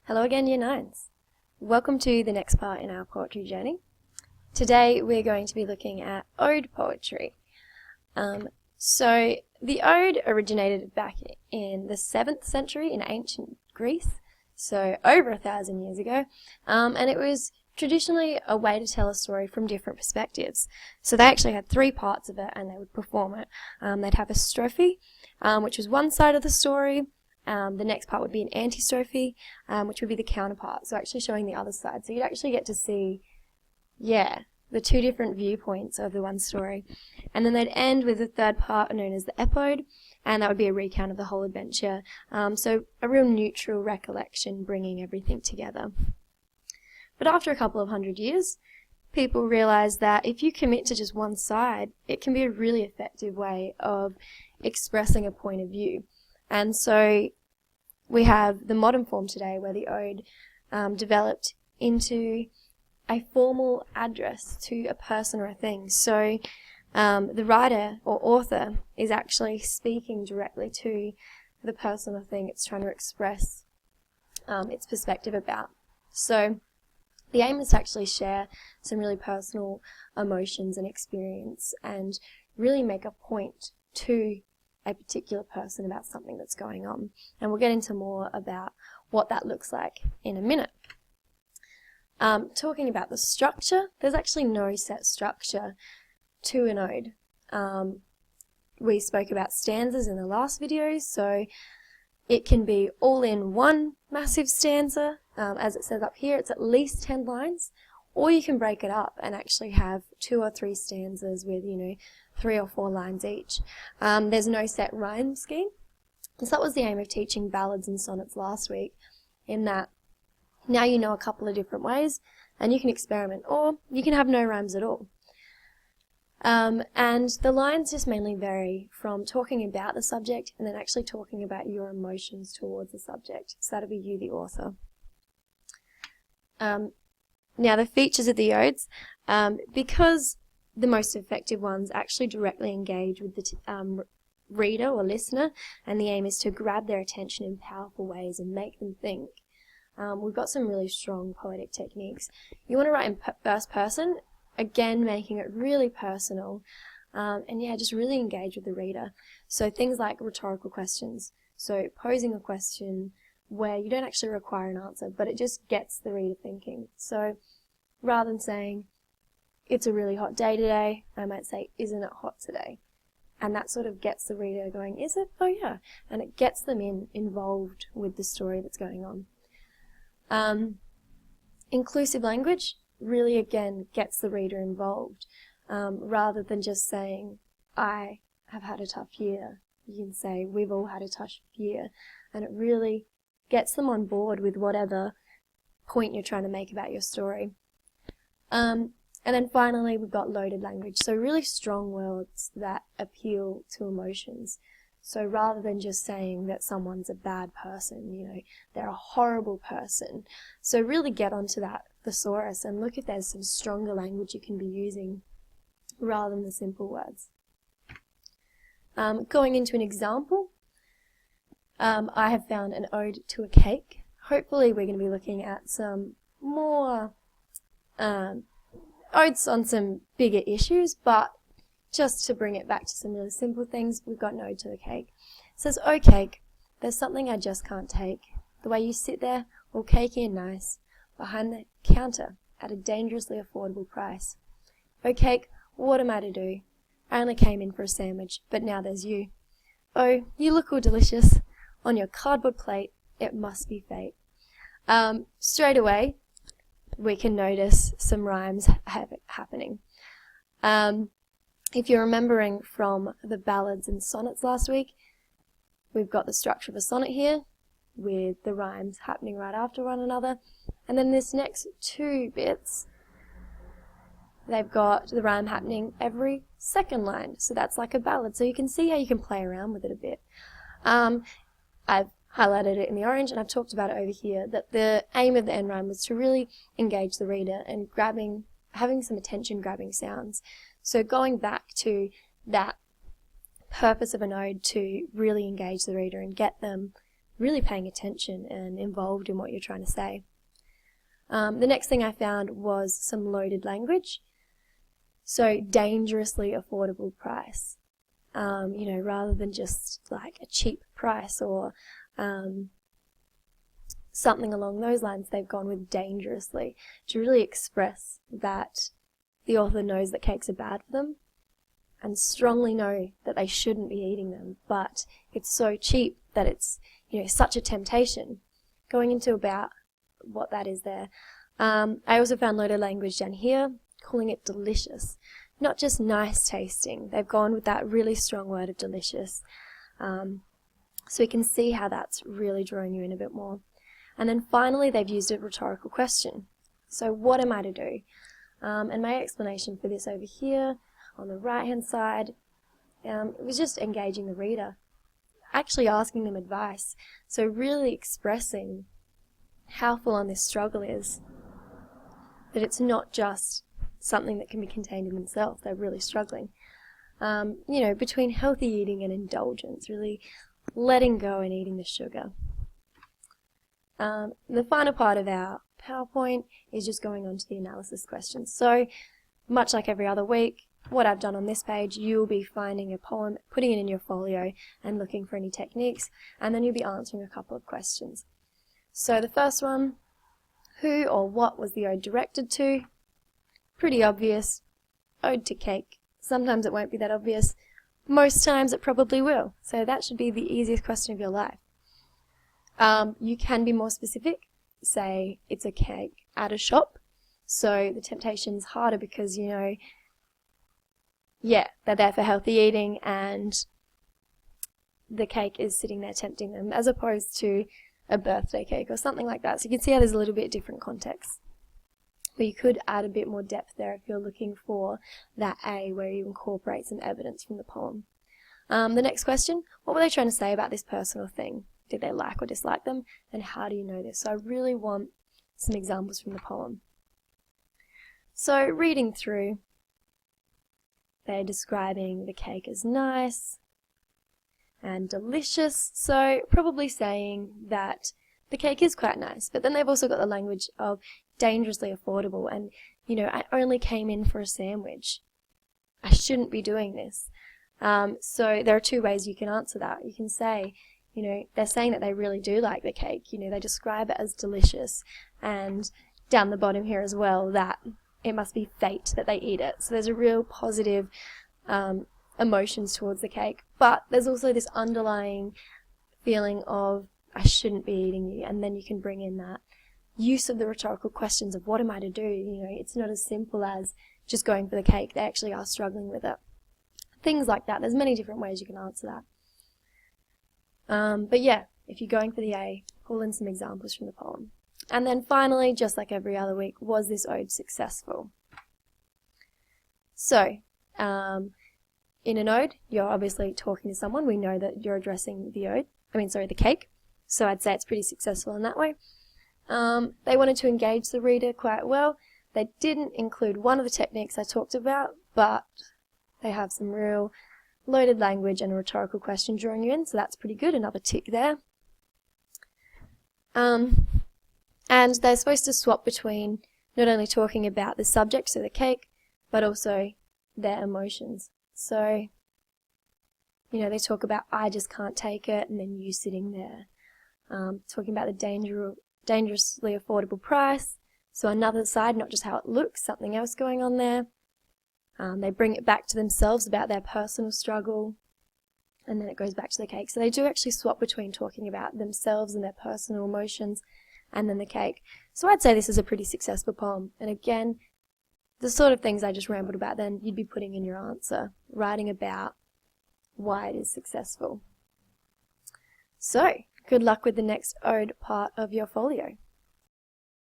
Hello again, Year 9s. Welcome to the next part in our poetry journey. Today we're going to be looking at ode poetry. So the ode originated back in the 7th century in ancient Greece, so over 1,000 years ago, and it was traditionally a way to tell a story from different perspectives. So they actually had 3 parts of it and they would perform it. They'd have a strophe, which was one side of the story. The next part would be an antistrophe, which would be the counterpart, so actually showing the other side. So you'd actually get to see, the 2 different viewpoints of the one story. And then they'd end with the 3rd part known as the epode, and that would be a recount of the whole adventure. So a real neutral recollection, bringing everything together. But after a couple of 100 years, people realised that if you commit to just one side, it can be a really effective way of expressing a point of view. And so we have the modern form today where the ode developed into a formal address to a person or a thing. So the writer or author is actually speaking directly to the person or thing it's trying to express its perspective about. So the aim is to actually share some really personal emotions and experience and really make a point to a particular person about something that's going on. And we'll get into more about what that looks like in a minute. Talking about the structure, there's actually no set structure to an ode. We spoke about stanzas in the last video, so it can be all in one massive stanza. As it says up here, it's at least 10 lines, or you can break it up and actually have 2 or 3 stanzas with, 3 or 4 lines each. There's no set rhyme scheme. So that was the aim of teaching ballads and sonnets last week, in that now you know a couple of different ways and you can experiment, or you can have no rhymes at all. And the lines just mainly vary from talking about the subject and then actually talking about your emotions towards the subject. So that'll be you, the author. Now the features of the odes, because the most effective ones actually directly engage with the reader or listener, and the aim is to grab their attention in powerful ways and make them think. We've got some really strong poetic techniques. You want to write in first person, again making it really personal, and just really engage with the reader. So things like rhetorical questions, so posing a question where you don't actually require an answer, but it just gets the reader thinking. So rather than saying, "It's a really hot day today," I might say, "Isn't it hot today?" And that sort of gets the reader going, "Is it? Oh yeah." And it gets them involved with the story that's going on. Inclusive language really, again, gets the reader involved. Rather than just saying, "I have had a tough year," you can say, "We've all had a tough year." And it really gets them on board with whatever point you're trying to make about your story. And then finally, we've got loaded language. So really strong words that appeal to emotions. So rather than just saying that someone's a bad person, they're a horrible person. So really get onto that thesaurus and look if there's some stronger language you can be using rather than the simple words. Going into an example, I have found an ode to a cake. Hopefully we're going to be looking at some more odes on some bigger issues, but just to bring it back to some really simple things, we've got an ode to the cake. It says, "Oh cake, there's something I just can't take. The way you sit there, all cakey and nice, behind the counter at a dangerously affordable price. Oh cake, what am I to do? I only came in for a sandwich, but now there's you. Oh, you look all delicious. On your cardboard plate, it must be fate." Straight away, we can notice some rhymes happening. If you're remembering from the ballads and sonnets last week, we've got the structure of a sonnet here, with the rhymes happening right after one another. And then this next 2 bits, they've got the rhyme happening every second line. So that's like a ballad. So you can see how you can play around with it a bit. I've highlighted it in the orange, and I've talked about it over here, that the aim of the end rhyme was to really engage the reader and having some attention-grabbing sounds. So going back to that purpose of an ode to really engage the reader and get them really paying attention and involved in what you're trying to say. The next thing I found was some loaded language. So dangerously affordable price. Rather than just like a cheap price or something along those lines, they've gone with dangerously to really express that the author knows that cakes are bad for them and strongly know that they shouldn't be eating them, but it's so cheap that it's, such a temptation. Going into about what that is there. I also found loaded language down here, calling it delicious. Not just nice tasting, they've gone with that really strong word of delicious. So we can see how that's really drawing you in a bit more. And then finally, they've used a rhetorical question. So what am I to do? And my explanation for this over here, on the right-hand side, it was just engaging the reader, actually asking them advice. So really expressing how full on this struggle is, that it's not just something that can be contained in themselves, they're really struggling. Between healthy eating and indulgence, really letting go and eating the sugar. The final part of our PowerPoint is just going on to the analysis questions. So, much like every other week, what I've done on this page, you'll be finding a poem, putting it in your folio and looking for any techniques, and then you'll be answering a couple of questions. So the first one, who or what was the ode directed to? Pretty obvious. Ode to cake. Sometimes it won't be that obvious. Most times it probably will. So that should be the easiest question of your life. You can be more specific. Say it's a cake at a shop. So the temptation's harder because, they're there for healthy eating and the cake is sitting there tempting them, as opposed to a birthday cake or something like that. So you can see how there's a little bit different context. But you could add a bit more depth there if you're looking for that A where you incorporate some evidence from the poem. The next question, what were they trying to say about this person or thing? Did they like or dislike them? And how do you know this? So I really want some examples from the poem. So reading through, they're describing the cake as nice and delicious, so probably saying that the cake is quite nice, but then they've also got the language of dangerously affordable and, I only came in for a sandwich. I shouldn't be doing this. So there are two ways you can answer that. You can say, they're saying that they really do like the cake, they describe it as delicious, and down the bottom here as well that it must be fate that they eat it. So there's a real positive emotions towards the cake, but there's also this underlying feeling of I shouldn't be eating you, and then you can bring in that use of the rhetorical questions of what am I to do. It's not as simple as just going for the cake. They actually are struggling with it. Things like that. There's many different ways you can answer that. But yeah, if you're going for the A, pull in some examples from the poem. And then finally, just like every other week, was this ode successful? So, in an ode, you're obviously talking to someone. We know that you're addressing the cake. So I'd say it's pretty successful in that way. They wanted to engage the reader quite well. They didn't include one of the techniques I talked about, but they have some real loaded language and a rhetorical question drawing you in, so that's pretty good. Another tick there. And they're supposed to swap between not only talking about the subject, so the cake, but also their emotions. So, they talk about, I just can't take it, and then you sitting there. Talking about the dangerously affordable price. So another side, not just how it looks, something else going on there. They bring it back to themselves about their personal struggle, and then it goes back to the cake. So they do actually swap between talking about themselves and their personal emotions and then the cake. So I'd say this is a pretty successful poem. And again, the sort of things I just rambled about then, you'd be putting in your answer, writing about why it is successful. So, good luck with the next ode part of your folio.